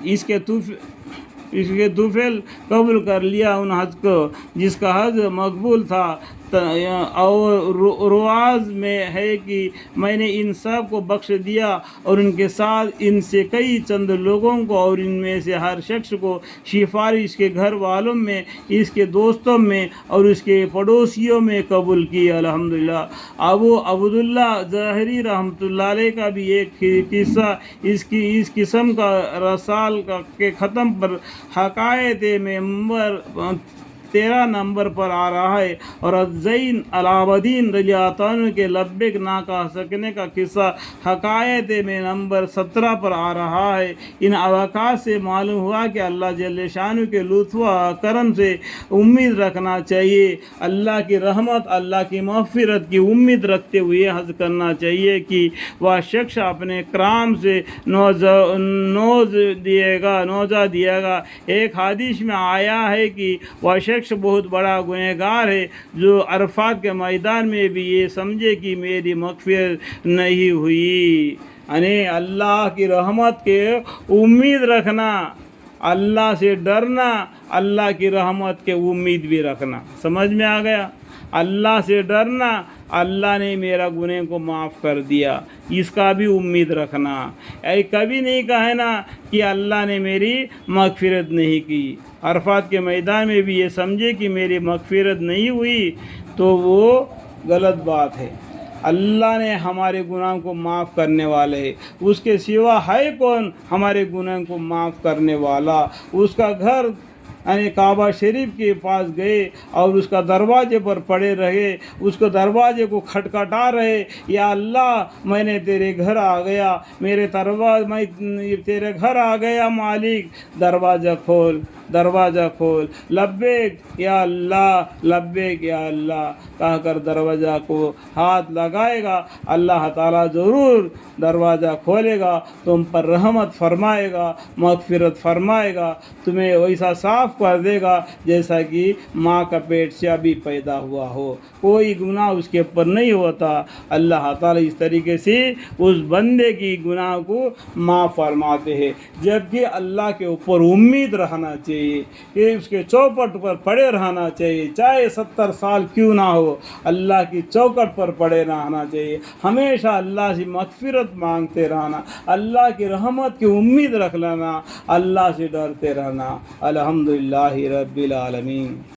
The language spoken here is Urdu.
اس کے طفل قبول کر لیا ان حج کو جس کا حج مقبول تھا، اور رواز میں ہے کہ میں نے ان سب کو بخش دیا اور ان کے ساتھ ان سے کئی چند لوگوں کو اور ان میں سے ہر شخص کو سفارش اس کے گھر والوں میں، اس کے دوستوں میں اور اس کے پڑوسیوں میں قبول کی۔ الحمدللہ۔ ابو عبداللہ ظاہری رحمۃ اللہ علیہ کا بھی ایک قصہ اس قسم کا رسال کے ختم پر حکایت ممبر 13 نمبر پر آ رہا ہے، اور زین العابدین رضی اللہ عنہ کے لبیک نہ کہہ سکنے کا قصہ حکایت میں نمبر 17 پر آ رہا ہے۔ ان واقعات سے معلوم ہوا کہ اللہ جل شانہ کے لطف و کرم سے امید رکھنا چاہیے، اللہ کی رحمت، اللہ کی مغفرت کی امید رکھتے ہوئے حج کرنا چاہیے کہ وہ شخص اپنے کرام سے نوزا دے گا۔ ایک حدیث میں آیا ہے کہ وہ شخص بہت بڑا گنہگار ہے جو عرفات کے میدان میں بھی یہ سمجھے کہ میری مغفرت نہیں ہوئی۔ یعنی اللہ کی رحمت کے امید رکھنا، اللہ سے ڈرنا، اللہ کی رحمت کے امید بھی رکھنا۔ سمجھ میں آ گیا؟ اللہ سے ڈرنا، اللہ نے میرا گناہ کو معاف کر دیا، اس کا بھی امید رکھنا۔ کبھی نہیں کہنا کہ اللہ نے میری مغفرت نہیں کی۔ عرفات کے میدان میں بھی یہ سمجھے کہ میری مغفرت نہیں ہوئی تو وہ غلط بات ہے۔ اللہ نے ہمارے گناہ کو معاف کرنے والے ہے، اس کے سوا ہے کون ہمارے گناہ کو معاف کرنے والا؟ اس کا گھر یعنی کعبہ شریف کے پاس گئے اور اس کا دروازے پر پڑے رہے، اس کو دروازے کو کھٹکھٹا رہے، یا اللہ میں نے تیرے گھر آ گیا، میں تیرے گھر آ گیا مالک، دروازہ کھول، دروازہ کھول، لبیک یا اللہ، لبیک یا اللہ کہہ کر دروازہ کو ہاتھ لگائے گا، اللہ تعالیٰ ضرور دروازہ کھولے گا، تم پر رحمت فرمائے گا، مغفرت فرمائے گا، تمہیں ویسا صاف کر دے گا جیسا کہ ماں کا پیٹ سے ابھی پیدا ہوا ہو، کوئی گناہ اس کے اوپر نہیں ہوتا۔ اللہ تعالیٰ اس طریقے سے اس بندے کی گناہ کو معاف فرماتے ہیں، جبکہ اللہ کے اوپر امید رہنا چاہیے کہ اس کے چوکٹ پر پڑے رہنا چاہیے، چاہے 70 سال کیوں نہ ہو، اللہ کی چوکٹ پر پڑے رہنا چاہیے، ہمیشہ اللہ سے مغفرت مانگتے رہنا، اللہ کی رحمت کی امید رکھ لینا، اللہ سے ڈرتے رہنا۔ الحمدللہ رب العالمین۔